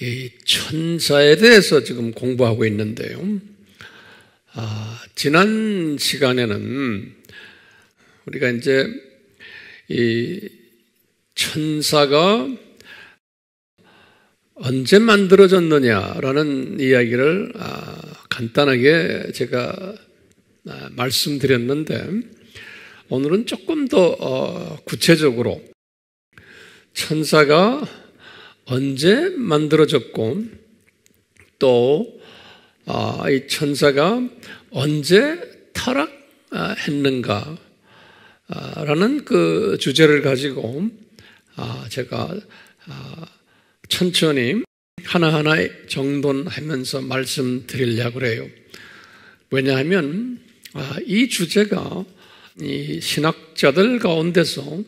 이 천사에 대해서 지금 공부하고 있는데요. 지난 시간에는 우리가 이제 이 천사가 언제 만들어졌느냐라는 이야기를 간단하게 제가 말씀드렸는데, 오늘은 조금 더 구체적으로 천사가 언제 만들어졌고 또 이 천사가 언제 타락했는가 라는 그 주제를 가지고 제가 천천히 하나하나 정돈하면서 말씀드리려고 그래요. 왜냐하면 이 주제가 이 신학자들 가운데서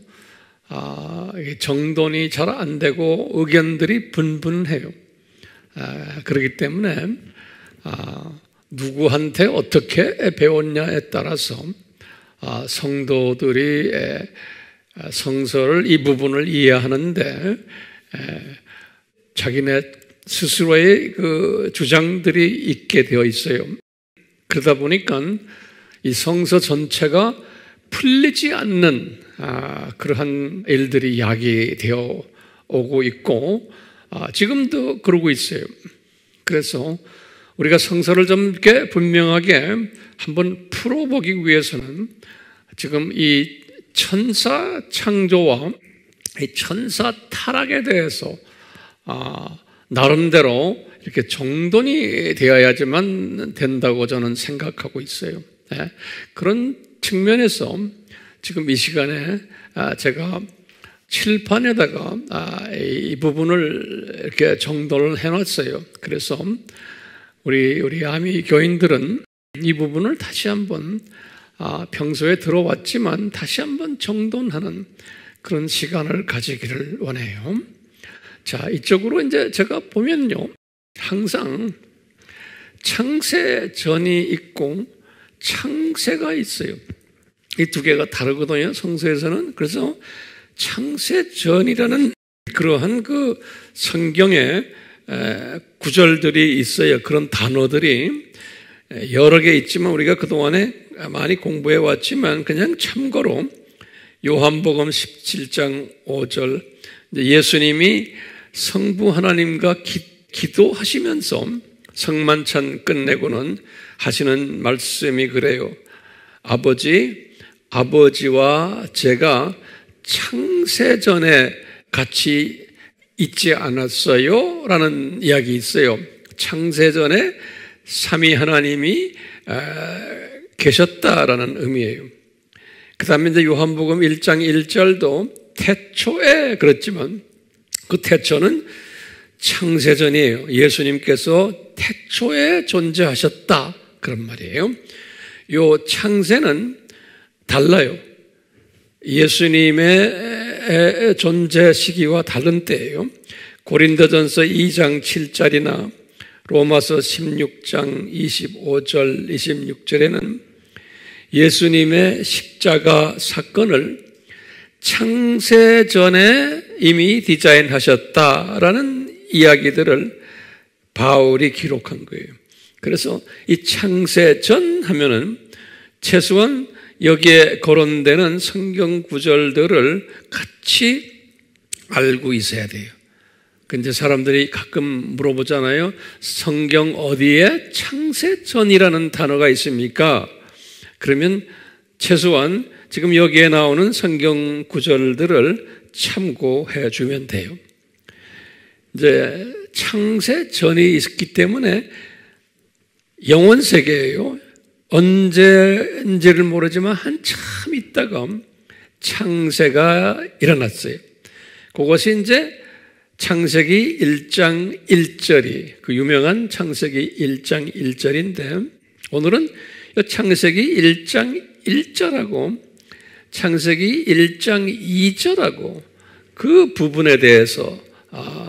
정돈이 잘 안 되고 의견들이 분분해요. 그렇기 때문에 누구한테 어떻게 배웠냐에 따라서 성도들이 성서를 이 부분을 이해하는데 자기네 스스로의 그 주장들이 있게 되어 있어요. 그러다 보니까 이 성서 전체가 풀리지 않는 그러한 일들이 야기되어 오고 있고 지금도 그러고 있어요. 그래서 우리가 성서를 좀 이렇게 분명하게 한번 풀어보기 위해서는 지금 이 천사 창조와 이 천사 타락에 대해서 나름대로 이렇게 정돈이 되어야지만 된다고 저는 생각하고 있어요. 그런 측면에서 지금 이 시간에 제가 칠판에다가 이 부분을 이렇게 정돈을 해놨어요. 그래서 우리 아미 교인들은 이 부분을 다시 한번 평소에 들어왔지만 다시 한번 정돈하는 그런 시간을 가지기를 원해요. 자, 이쪽으로 이제 제가 보면요, 항상 창세전이 있고 창세가 있어요. 이 두 개가 다르거든요, 성서에서는. 그래서 창세전이라는 그러한 그 성경의 구절들이 있어요. 그런 단어들이 여러 개 있지만 우리가 그동안에 많이 공부해 왔지만 그냥 참고로 요한복음 17장 5절, 예수님이 성부 하나님과 기도하시면서 성만찬 끝내고는 하시는 말씀이 그래요. 아버지와 제가 창세전에 같이 있지 않았어요? 라는 이야기 있어요. 창세전에 삼위 하나님이 계셨다라는 의미예요. 그 다음에 이제 요한복음 1장 1절도 태초에 그랬지만 그 태초는 창세전이에요. 예수님께서 태초에 존재하셨다, 그런 말이에요. 요 창세는 달라요. 예수님의 존재 시기와 다른 때예요. 고린도전서 2장 7절이나 로마서 16장 25절 26절에는 예수님의 십자가 사건을 창세전에 이미 디자인하셨다라는 이야기들을 바울이 기록한 거예요. 그래서 이 창세전 하면은 최소한 여기에 거론되는 성경 구절들을 같이 알고 있어야 돼요. 근데 사람들이 가끔 물어보잖아요. 성경 어디에 창세전이라는 단어가 있습니까? 그러면 최소한 지금 여기에 나오는 성경 구절들을 참고해 주면 돼요. 이제 창세전이 있기 때문에 영원 세계예요. 언제인지를 모르지만 한참 있다가 창세가 일어났어요. 그것이 이제 창세기 1장 1절이 그 유명한 창세기 1장 1절인데 오늘은 창세기 1장 1절하고 창세기 1장 2절하고 그 부분에 대해서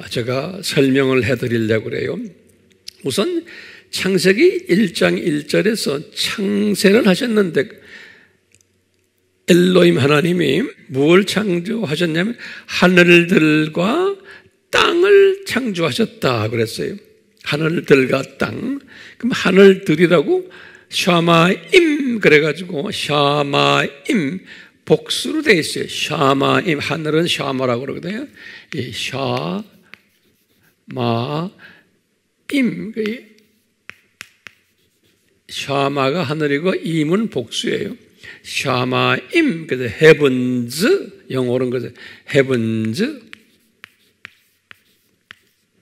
제가 설명을 해드리려고 그래요. 우선 창세기 1장 1절에서 창세를 하셨는데 엘로힘 하나님이 무엇을 창조하셨냐면 하늘들과 땅을 창조하셨다 그랬어요. 하늘들과 땅. 그럼 하늘들이라고 샤마임 그래가지고 샤마임 복수로 되어 있어요. 샤마임 하늘은 샤마라고 그러거든요. 이 샤마임 샤마가 하늘이고 임은 복수예요. 샤마임 그래서 헤븐즈 영어로는 그래서 헤븐즈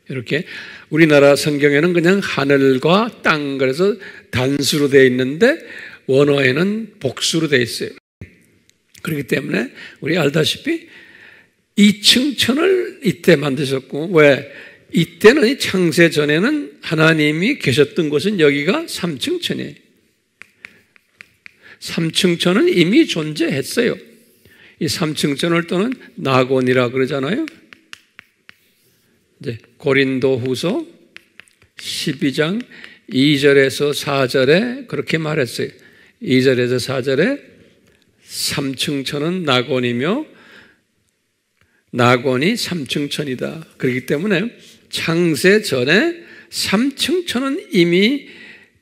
이렇게 우리나라 성경에는 그냥 하늘과 땅 그래서 단수로 되어 있는데 원어에는 복수로 되어 있어요. 그렇기 때문에 우리 알다시피 2층 천을 이때 만드셨고 왜? 이때는 창세 전에는 하나님이 계셨던 곳은 여기가 3층 천이에요. 3층 천은 이미 존재했어요. 이 3층 천을 또는 나곤이라 그러잖아요. 이제 고린도후서 12장 2절에서 4절에 그렇게 말했어요. 2절에서 4절에 3층 천은 나곤이며 나곤이 3층 천이다. 그렇기 때문에 창세 전에 3층 천은 이미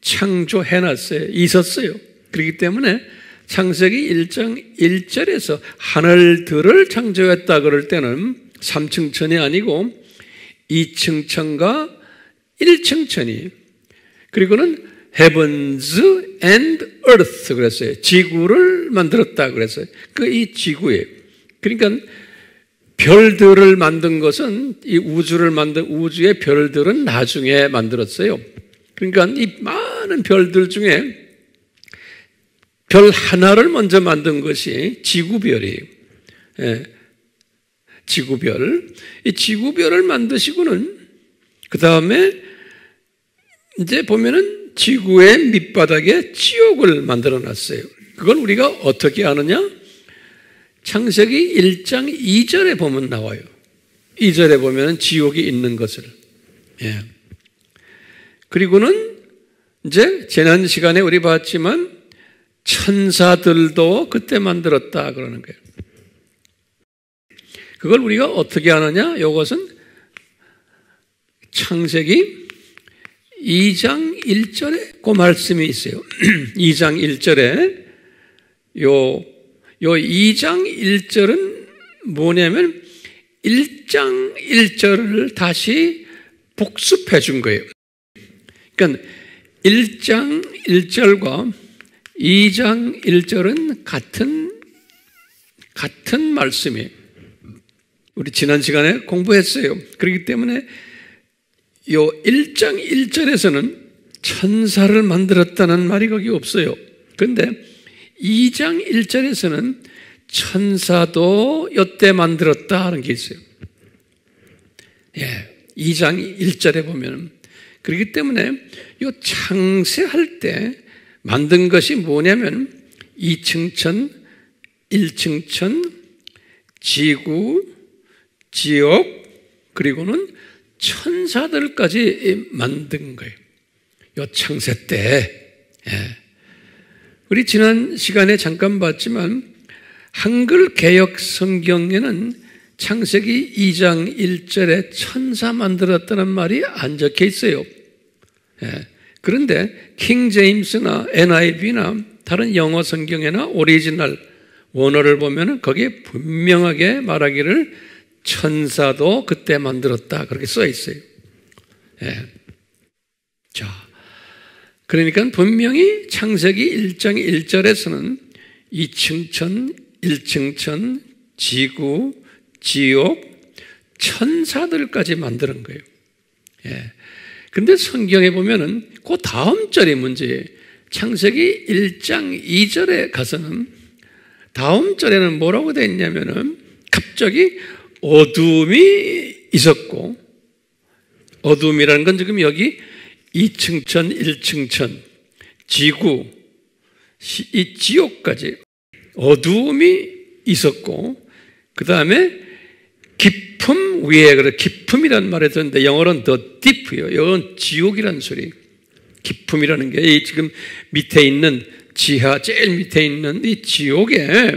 창조해놨어요. 있었어요. 그렇기 때문에 창세기 1장 1절에서 하늘들을 창조했다 그럴 때는 3층 천이 아니고 2층 천과 1층 천이 그리고는 heavens and earth 그랬어요. 지구를 만들었다 그랬어요. 이 지구예요. 그러니까 별들을 만든 것은 이 우주를 만든 우주의 별들은 나중에 만들었어요. 그러니까 이 많은 별들 중에 별 하나를 먼저 만든 것이 지구별이에요. 예. 지구별. 이 지구별을 만드시고는 그 다음에 이제 보면은 지구의 밑바닥에 지옥을 만들어 놨어요. 그걸 우리가 어떻게 아느냐? 창세기 1장 2절에 보면 나와요. 2절에 보면은 지옥이 있는 것을. 예. 그리고는 이제 지난 시간에 우리 봤지만 천사들도 그때 만들었다 그러는 거예요. 그걸 우리가 어떻게 아느냐? 이것은 창세기 2장 1절에 그 말씀이 있어요. 2장 1절에 요 2장 1절은 뭐냐면 1장 1절을 다시 복습해 준 거예요. 그러니까 1장 1절과 2장 1절은 같은 말씀이에요. 우리 지난 시간에 공부했어요. 그렇기 때문에 요 1장 1절에서는 천사를 만들었다는 말이 거기 없어요. 그런데 2장 1절에서는 천사도 이때 만들었다는 게 있어요. 예, 2장 1절에 보면 그렇기 때문에 요 창세할 때 만든 것이 뭐냐면 2층 천, 1층 천, 지구, 지옥, 그리고는 천사들까지 만든 거예요. 요 창세 때. 예. 우리 지난 시간에 잠깐 봤지만 한글 개역 성경에는 창세기 2장 1절에 천사 만들었다는 말이 안 적혀 있어요. 예. 그런데 킹 제임스나 NIV나 다른 영어 성경이나 오리지널 원어를 보면 거기에 분명하게 말하기를 천사도 그때 만들었다 그렇게 써 있어요. 예. 자, 그러니까 분명히 창세기 1장 1절에서는 2층 천, 1층 천, 지구, 지옥, 천사들까지 만드는 거예요. 예. 근데 성경에 보면은 그 다음 절이 문제예요. 창세기 1장 2절에 가서는 다음 절에는 뭐라고 되어 있냐면은 갑자기 어둠이 있었고, 어둠이라는 건 지금 여기 2층 천, 1층 천, 지구, 이 지옥까지 어둠이 있었고, 그 다음에 깊음 위에, 그래 깊음이라는 말을 듣는데 영어로는 the deep요. 이건 지옥이라는 소리. 깊음이라는 게 지금 밑에 있는 지하 제일 밑에 있는 이 지옥에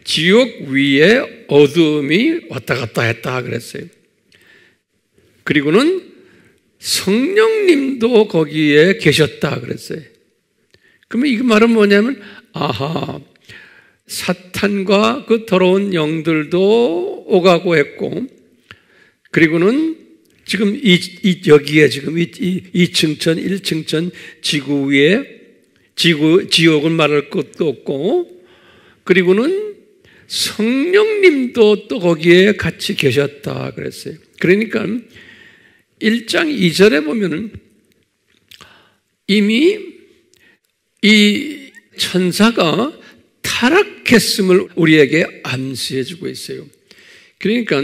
지옥 위에 어둠이 왔다 갔다 했다 그랬어요. 그리고는 성령님도 거기에 계셨다 그랬어요. 그러면 이 말은 뭐냐면, 아하, 사탄과 그 더러운 영들도 오가고 했고, 그리고는 지금 여기에 지금 2층천, 1층천 지구 위에 지옥은 말할 것도 없고, 그리고는 성령님도 또 거기에 같이 계셨다 그랬어요. 그러니까 1장 2절에 보면은 이미 이 천사가 타락했음을 우리에게 암시해 주고 있어요. 그러니까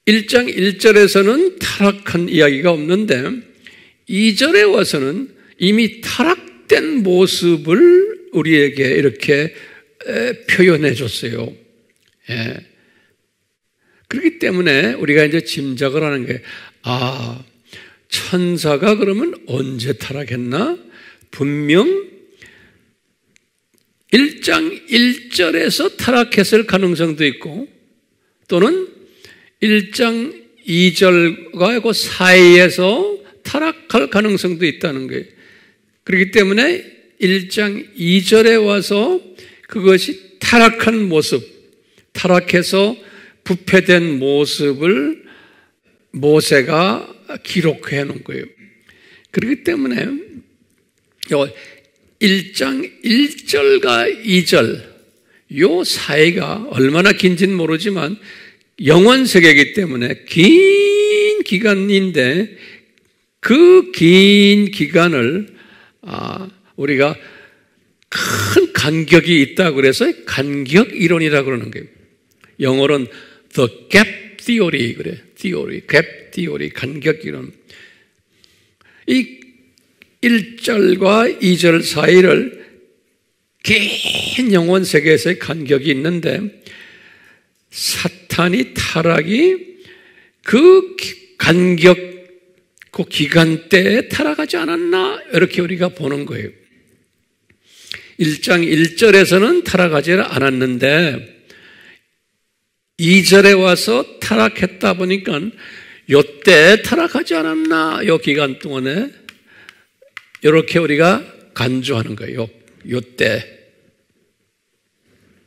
1장 1절에서는 타락한 이야기가 없는데 2절에 와서는 이미 타락된 모습을 우리에게 이렇게 표현해 줬어요. 예. 그렇기 때문에 우리가 이제 짐작을 하는 게, 아, 천사가 그러면 언제 타락했나? 분명 1장 1절에서 타락했을 가능성도 있고, 또는 1장 2절과 그 사이에서 타락할 가능성도 있다는 거예요. 그렇기 때문에 1장 2절에 와서 그것이 타락한 모습, 타락해서 부패된 모습을 모세가 기록해 놓은 거예요. 그렇기 때문에 1장 1절과 2절 요 사이가 얼마나 긴지는 모르지만 영원 세계이기 때문에 긴 기간인데, 그 긴 기간을 우리가 큰 간격이 있다고 그래서 간격 이론이라고 그러는 거예요. 영어로는 the gap theory 그래. theory, gap theory, 간격 이론. 이 1절과 2절 사이를 긴 영원 세계에서의 간격이 있는데, 사탄이 타락이 그 간격, 그 기간대에 타락하지 않았나? 이렇게 우리가 보는 거예요. 1장 1절에서는 타락하지 않았는데 2절에 와서 타락했다 보니까 요때 타락하지 않았나? 요 기간 동안에 이렇게 우리가 간주하는 거예요. 요때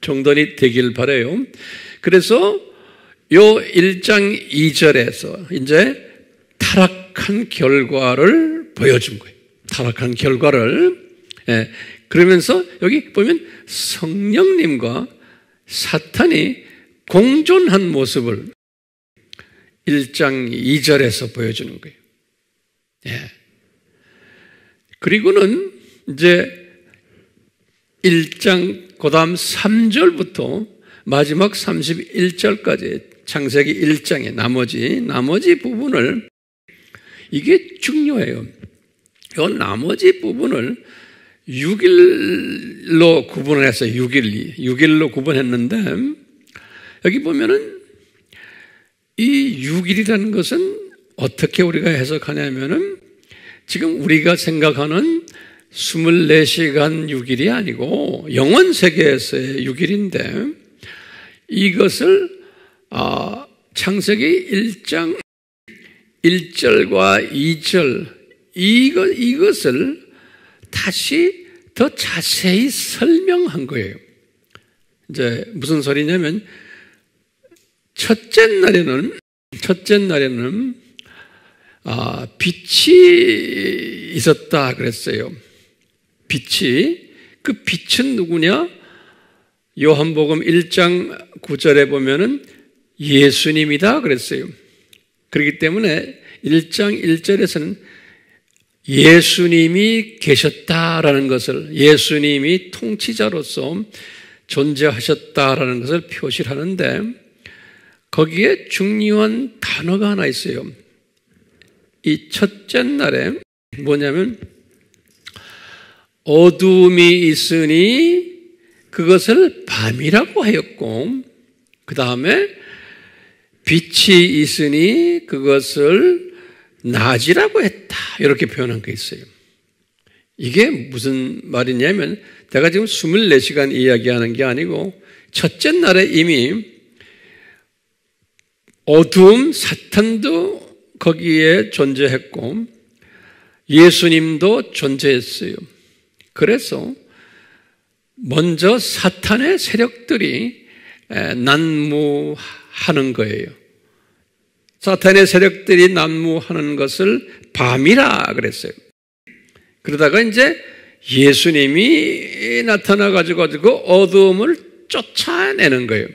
정돈이 되길 바라요. 그래서 요 1장 2절에서 이제 타락한 결과를 보여준 거예요. 타락한 결과를. 예. 그러면서 여기 보면 성령님과 사탄이 공존한 모습을 1장 2절에서 보여주는 거예요. 예. 그리고는 이제 1장 그 다음 3절부터 마지막 31절까지 창세기 1장의 나머지 부분을, 이게 중요해요. 이 나머지 부분을 6일로 구분을 했어요. 6일로 구분했는데, 여기 보면은 이 6일이라는 것은 어떻게 우리가 해석하냐면은, 지금 우리가 생각하는 24시간 6일이 아니고 영원 세계에서의 6일인데, 이것을 창세기 1장 1절과 2절 이것을 다시 더 자세히 설명한 거예요. 이제 무슨 소리냐면, 첫째 날에는 빛이 있었다 그랬어요. 그 빛은 누구냐? 요한복음 1장 9절에 보면은 예수님이다 그랬어요. 그렇기 때문에 1장 1절에서는 예수님이 계셨다라는 것을, 예수님이 통치자로서 존재하셨다라는 것을 표시를 하는데, 거기에 중요한 단어가 하나 있어요. 이 첫째 날에 뭐냐면, 어둠이 있으니 그것을 밤이라고 하였고, 그 다음에 빛이 있으니 그것을 낮이라고 했다, 이렇게 표현한 게 있어요. 이게 무슨 말이냐면, 내가 지금 24시간 이야기하는 게 아니고 첫째 날에 이미 어두움, 사탄도 거기에 존재했고 예수님도 존재했어요. 그래서 먼저 사탄의 세력들이 난무하는 거예요. 사탄의 세력들이 난무하는 것을 밤이라 그랬어요. 그러다가 이제 예수님이 나타나가지고 어두움을 쫓아내는 거예요.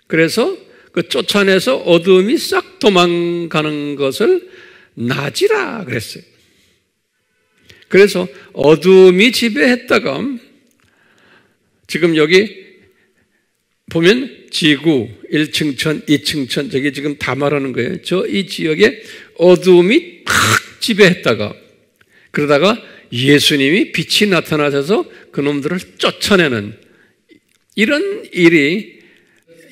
그래서 그 쫓아내서 어두움이 싹 도망가는 것을 낮이라 그랬어요. 그래서 어두움이 지배했다가 지금 여기 보면 지구 1층천, 2층천 저기 지금 다 말하는 거예요. 저 이 지역에 어두움이 탁 지배했다가 그러다가 예수님이 빛이 나타나셔서 그놈들을 쫓아내는 이런 일이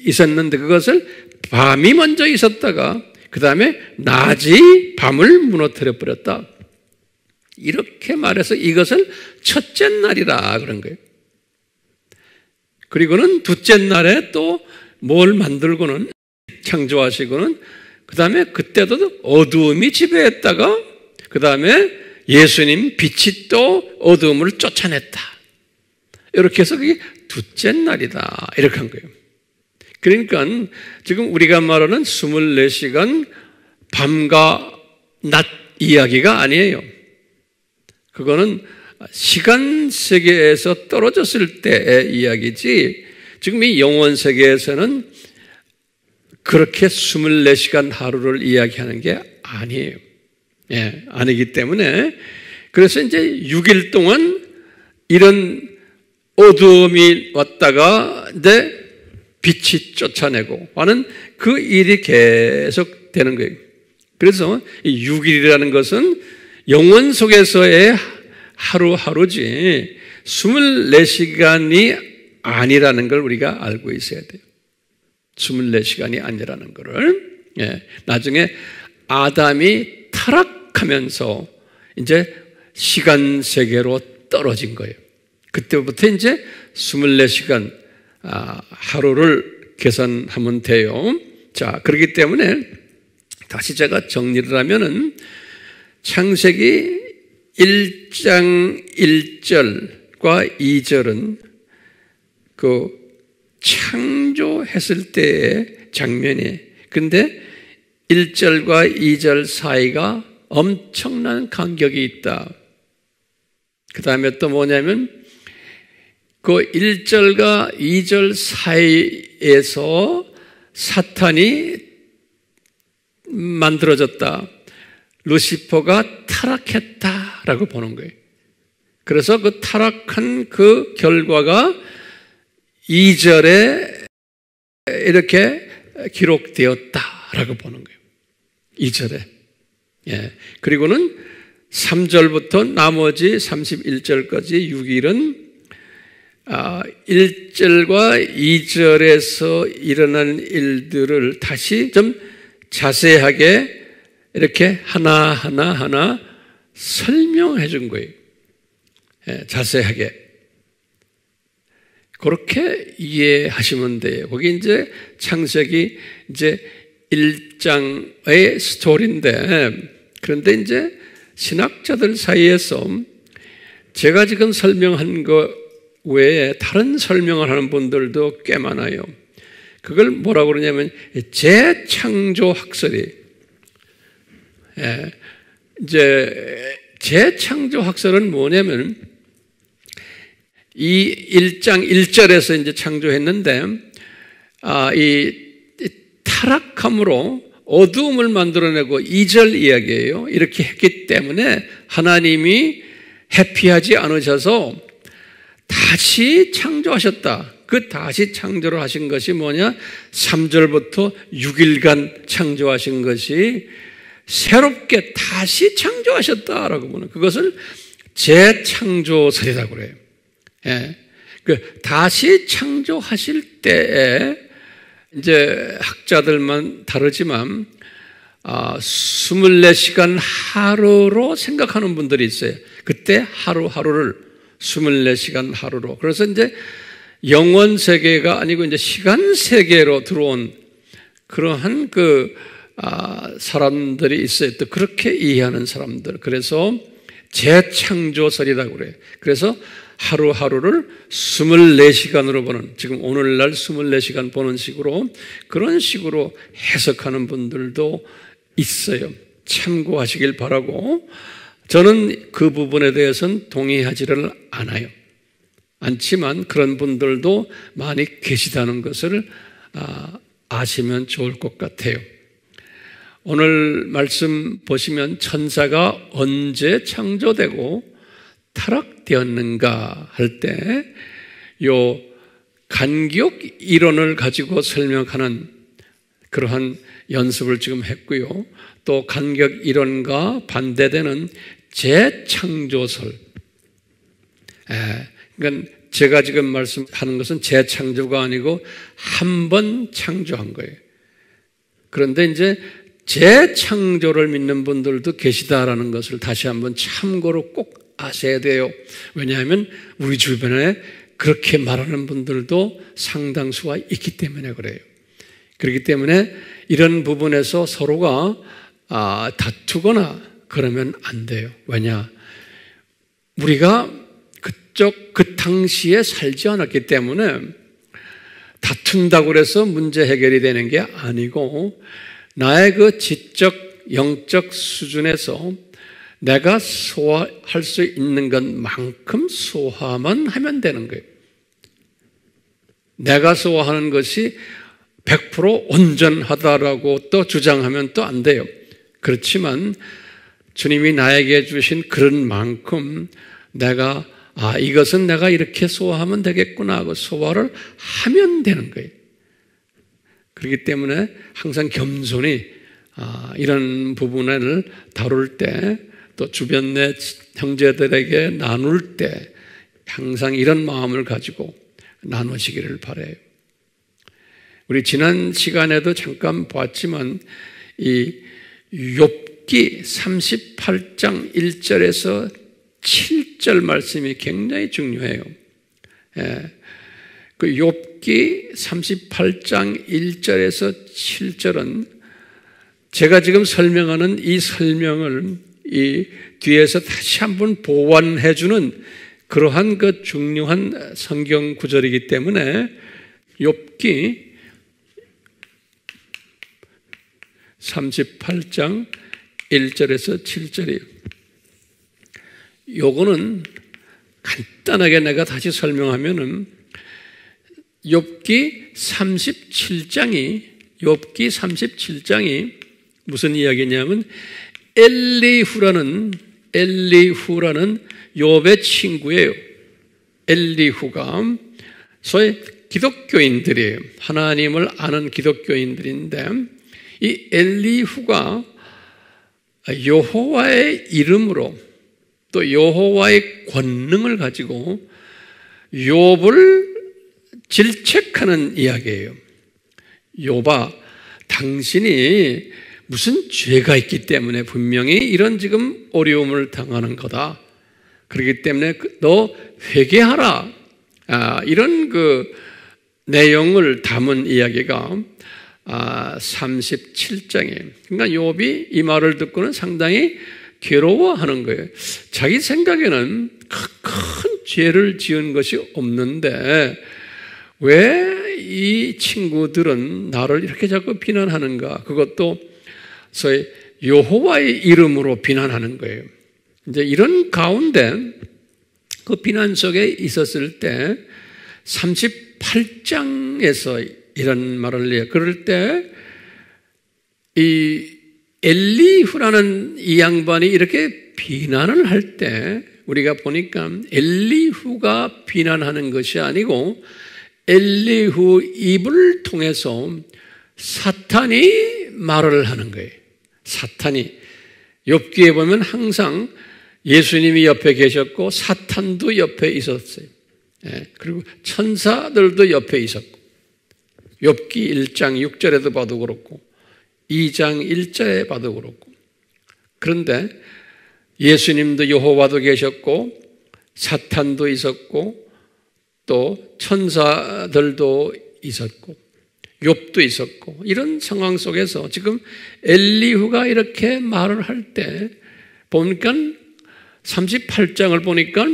있었는데 그것을 밤이 먼저 있었다가 그 다음에 낮이 밤을 무너뜨려 버렸다. 이렇게 말해서 이것을 첫째 날이라 그런 거예요. 그리고는 둘째 날에 또 뭘 만들고는 창조하시고는 그 다음에 그때도 어두움이 지배했다가 그 다음에 예수님 빛이 또 어두움을 쫓아냈다. 이렇게 해서 그게 둘째 날이다. 이렇게 한 거예요. 그러니까 지금 우리가 말하는 24시간 밤과 낮 이야기가 아니에요. 그거는 시간 세계에서 떨어졌을 때의 이야기지 지금 이 영원 세계에서는 그렇게 24시간 하루를 이야기하는 게 아니에요. 예, 아니기 때문에 그래서 이제 6일 동안 이런 어두움이 왔다가 이제 빛이 쫓아내고 하는 그 일이 계속 되는 거예요. 그래서 이 6일이라는 것은 영원 속에서의 하루하루지 24시간이 아니라는 걸 우리가 알고 있어야 돼요. 24시간이 아니라는 것을. 예, 나중에 아담이 타락하면서 이제 시간 세계로 떨어진 거예요. 그때부터 이제 24시간 하루를 계산하면 돼요. 자, 그렇기 때문에 다시 제가 정리를 하면은 창세기 1장 1절과 2절은 그 창조했을 때의 장면이 근데 1절과 2절 사이가 엄청난 간격이 있다. 그 다음에 또 뭐냐면 그 1절과 2절 사이에서 사탄이 만들어졌다. 루시퍼가 타락했다라고 보는 거예요. 그래서 그 타락한 그 결과가 2절에 이렇게 기록되었다라고 보는 거예요. 2절에. 예. 그리고는 3절부터 나머지 31절까지 6일은 1절과 2절에서 일어난 일들을 다시 좀 자세하게 이렇게 하나 설명해 준 거예요. 예, 자세하게. 그렇게 이해하시면 돼요. 거기 이제 창세기 이제 1장의 스토리인데, 그런데 이제 신학자들 사이에서 제가 지금 설명한 것 외에 다른 설명을 하는 분들도 꽤 많아요. 그걸 뭐라고 그러냐면 재창조 학설이. 예, 이제 재창조 학설은 뭐냐면 이 1장 1절에서 이제 창조했는데 이 타락함으로 어두움을 만들어내고 2절 이야기예요. 이렇게 했기 때문에 하나님이 해피하지 않으셔서 다시 창조하셨다. 그 다시 창조를 하신 것이 뭐냐? 3절부터 6일간 창조하신 것이 새롭게 다시 창조하셨다라고 보는 그것을 재창조설이라고 그래요. 예. 그 다시 창조하실 때에 이제 학자들만 다르지만 24시간 하루로 생각하는 분들이 있어요. 그때 하루하루를 24시간 하루로. 그래서 이제 영원 세계가 아니고 이제 시간 세계로 들어온 그러한 사람들이 있어요. 또 그렇게 이해하는 사람들. 그래서 재창조설이라고 그래요. 그래서 하루하루를 24시간으로 보는, 지금 오늘날 24시간 보는 식으로, 그런 식으로 해석하는 분들도 있어요. 참고하시길 바라고, 저는 그 부분에 대해서는 동의하지를 않지만 그런 분들도 많이 계시다는 것을 아시면 좋을 것 같아요. 오늘 말씀 보시면 천사가 언제 창조되고 타락되었는가 할 때 요 간격 이론을 가지고 설명하는 그러한 연습을 지금 했고요. 또 간격 이론과 반대되는 재창조설. 그러니까 제가 지금 말씀하는 것은 재창조가 아니고 한 번 창조한 거예요. 그런데 이제 재창조를 믿는 분들도 계시다라는 것을 다시 한번 참고로 꼭 아셔야 돼요. 왜냐하면 우리 주변에 그렇게 말하는 분들도 상당수가 있기 때문에 그래요. 그렇기 때문에 이런 부분에서 서로가 다투거나 그러면 안 돼요. 왜냐? 우리가 그 당시에 살지 않았기 때문에 다툰다고 해서 문제 해결이 되는 게 아니고 나의 그 지적, 영적 수준에서 내가 소화할 수 있는 것만큼 소화만 하면 되는 거예요. 내가 소화하는 것이 100% 온전하다라고 또 주장하면 또 안 돼요. 그렇지만 주님이 나에게 주신 그런 만큼 내가 이것은 내가 이렇게 소화하면 되겠구나 하고 소화를 하면 되는 거예요. 그렇기 때문에 항상 겸손히 이런 부분을 다룰 때 또 주변 내 형제들에게 나눌 때 항상 이런 마음을 가지고 나누시기를 바라요. 우리 지난 시간에도 잠깐 봤지만 이 욥기 38장 1절에서 7절 말씀이 굉장히 중요해요. 그 욥기 38장 1절에서 7절은 제가 지금 설명하는 이 설명을 이 뒤에서 다시 한번 보완해주는 그러한 그 중요한 성경 구절이기 때문에 욥기 38장 1절에서 7절이에요. 요거는 간단하게 내가 다시 설명하면은 욥기 37장이 무슨 이야기냐면 엘리후라는 욥의 친구예요. 엘리후가 소위 기독교인들이에요. 하나님을 아는 기독교인들인데 이 엘리후가 여호와의 이름으로 또 여호와의 권능을 가지고 욥을 질책하는 이야기예요. 욥아, 당신이 무슨 죄가 있기 때문에 분명히 이런 지금 어려움을 당하는 거다. 그렇기 때문에 너 회개하라. 이런 그 내용을 담은 이야기가 37장이에요. 그러니까 욥이 이 말을 듣고는 상당히 괴로워하는 거예요. 자기 생각에는 큰 죄를 지은 것이 없는데 왜 이 친구들은 나를 이렇게 자꾸 비난하는가? 그것도 소위 여호와의 이름으로 비난하는 거예요. 이제 이런 가운데 그 비난 속에 있었을 때 38장에서 이런 말을 해요. 그럴 때 이 엘리후라는 이 양반이 이렇게 비난을 할 때 우리가 보니까 엘리후가 비난하는 것이 아니고 엘리후 입을 통해서 사탄이 말을 하는 거예요. 사탄이. 욥기에 보면 항상 예수님이 옆에 계셨고 사탄도 옆에 있었어요. 그리고 천사들도 옆에 있었고 욥기 1장 6절에도 봐도 그렇고 2장 1절에 봐도 그렇고 그런데 예수님도 여호와도 계셨고 사탄도 있었고 또 천사들도 있었고 욥도 있었고 이런 상황 속에서 지금 엘리후가 이렇게 말을 할 때 보니까 38장을 보니까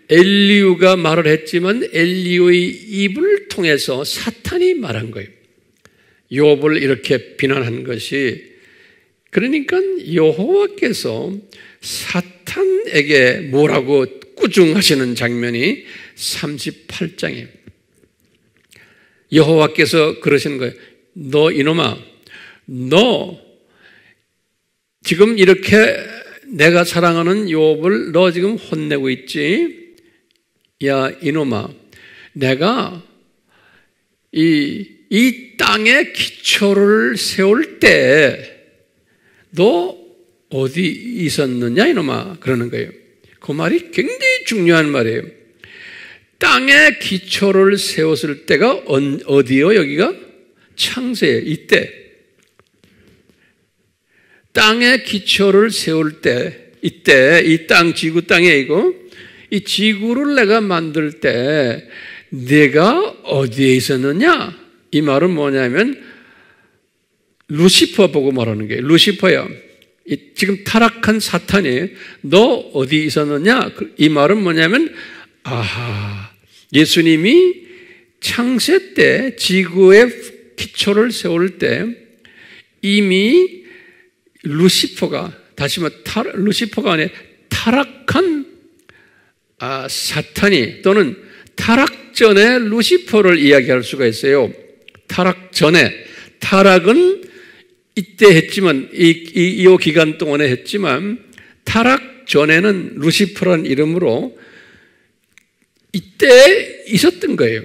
엘리후가 말을 했지만 엘리후의 입을 통해서 사탄이 말한 거예요. 욥을 이렇게 비난한 것이, 그러니까 여호와께서 사탄에게 뭐라고 꾸중하시는 장면이 38장이에요. 여호와께서 그러시는 거예요. 너 이놈아, 너 지금 이렇게 내가 사랑하는 욥을 너 지금 혼내고 있지? 야 이놈아, 내가 이 땅에 기초를 세울 때 너 어디 있었느냐 이놈아, 그러는 거예요. 그 말이 굉장히 중요한 말이에요. 땅에 기초를 세웠을 때가 어디요? 여기가 창세예요. 이때 땅에 기초를 세울 때, 이때 이 땅, 지구 땅에 이거 이 지구를 내가 만들 때 내가 어디에 있었느냐? 이 말은 뭐냐면 루시퍼 보고 말하는 거예요. 루시퍼야, 지금 타락한 사탄이 너 어디 있었느냐? 이 말은 뭐냐면, 아하, 예수님이 창세 때 지구의 기초를 세울 때 이미 루시퍼가, 다시 말해 루시퍼가 아니라 타락한 사탄이, 또는 타락 전에 루시퍼를 이야기할 수가 있어요. 타락 전에, 타락은 이때 했지만 이 기간 동안에 했지만 타락 전에는 루시퍼라는 이름으로 이때 있었던 거예요.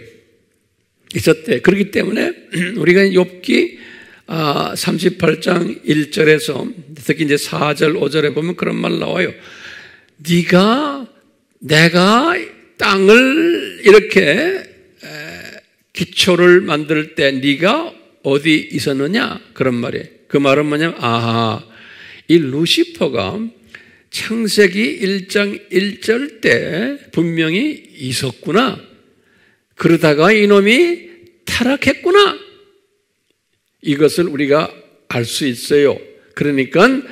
있었대. 그렇기 때문에 우리가 욥기 38장 1절에서 특히 이제 4절 5절에 보면 그런 말 나와요. 내가 땅을 이렇게 기초를 만들 때 네가 어디 있었느냐? 그런 말이에요. 그 말은 뭐냐면, 아하, 이 루시퍼가 창세기 1장 1절 때 분명히 있었구나. 그러다가 이놈이 타락했구나. 이것을 우리가 알 수 있어요. 그러니까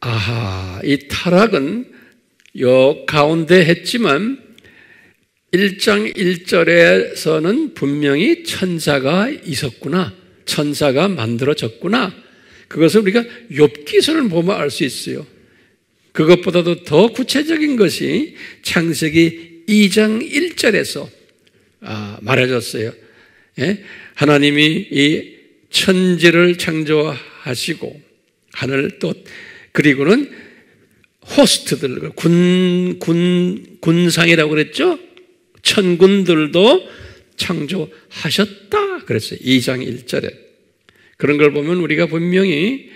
아하, 이 타락은 요 가운데 했지만 1장 1절에서는 분명히 천사가 있었구나. 천사가 만들어졌구나. 그것을 우리가 욥기서를 보면 알 수 있어요. 그것보다도 더 구체적인 것이 창세기 2장 1절에서 말해졌어요. 예? 하나님이 이 천지를 창조하시고 하늘 또 그리고는 호스트들, 군상이라고 그랬죠? 천군들도 창조하셨다 그랬어요. 2장 1절에. 그런 걸 보면 우리가 분명히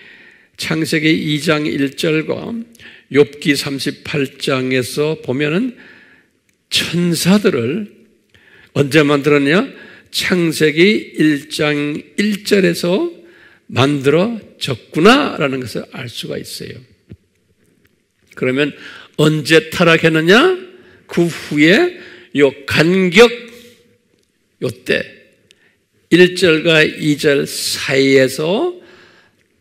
창세기 2장 1절과 욥기 38장에서 보면은 천사들을 언제 만들었냐? 창세기 1장 1절에서 만들어졌구나라는 것을 알 수가 있어요. 그러면 언제 타락했느냐? 그 후에 요 간격 요때 1절과 2절 사이에서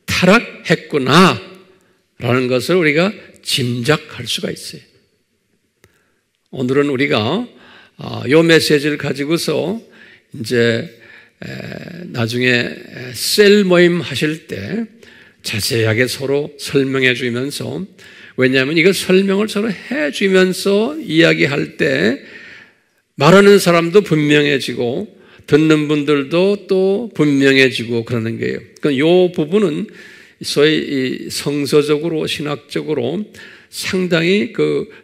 타락했구나 라는 것을 우리가 짐작할 수가 있어요. 오늘은 우리가 요 메시지를 가지고서 이제 나중에 셀 모임 하실 때 자세하게 서로 설명해 주면서, 왜냐하면 이거 설명을 서로 해 주면서 이야기할 때 말하는 사람도 분명해지고 듣는 분들도 또 분명해지고 그러는 거예요. 그러니까 이 부분은 소위 성서적으로 신학적으로 상당히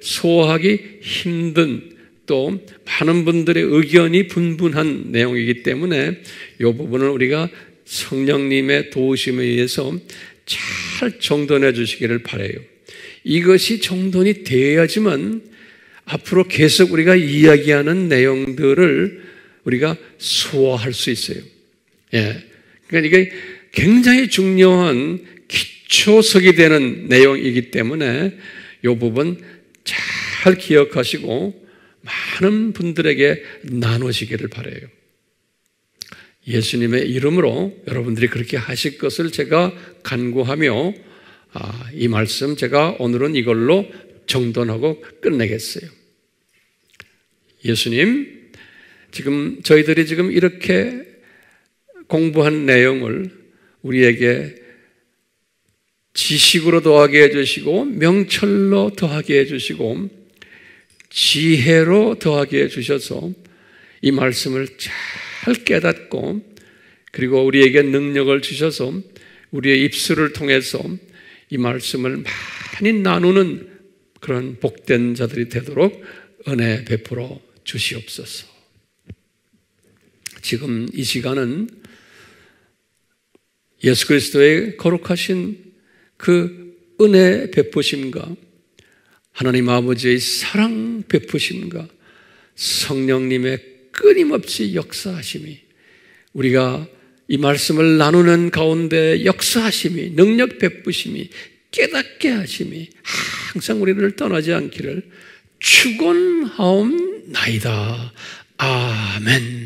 소화하기 힘든, 또 많은 분들의 의견이 분분한 내용이기 때문에 이 부분을 우리가 성령님의 도우심에 의해서 잘 정돈해 주시기를 바라요. 이것이 정돈이 되어야지만 앞으로 계속 우리가 이야기하는 내용들을 우리가 소화할 수 있어요. 예. 그러니까 이게 굉장히 중요한 기초석이 되는 내용이기 때문에 이 부분 잘 기억하시고 많은 분들에게 나누시기를 바라요. 예수님의 이름으로 여러분들이 그렇게 하실 것을 제가 간구하며 이 말씀 제가 오늘은 이걸로 정돈하고 끝내겠어요. 예수님, 저희들이 지금 이렇게 공부한 내용을 우리에게 지식으로 더하게 해주시고 명철로 더하게 해주시고 지혜로 더하게 해주셔서 이 말씀을 잘 깨닫고 그리고 우리에게 능력을 주셔서 우리의 입술을 통해서 이 말씀을 많이 나누는 그런 복된 자들이 되도록 은혜 베풀어 주시옵소서. 지금 이 시간은 예수 그리스도의 거룩하신 그 은혜 베푸심과 하나님 아버지의 사랑 베푸심과 성령님의 끊임없이 역사하심이 우리가 이 말씀을 나누는 가운데 역사하심이 능력 베푸심이 깨닫게 하심이 항상 우리를 떠나지 않기를 축원하옵나이다. 아멘.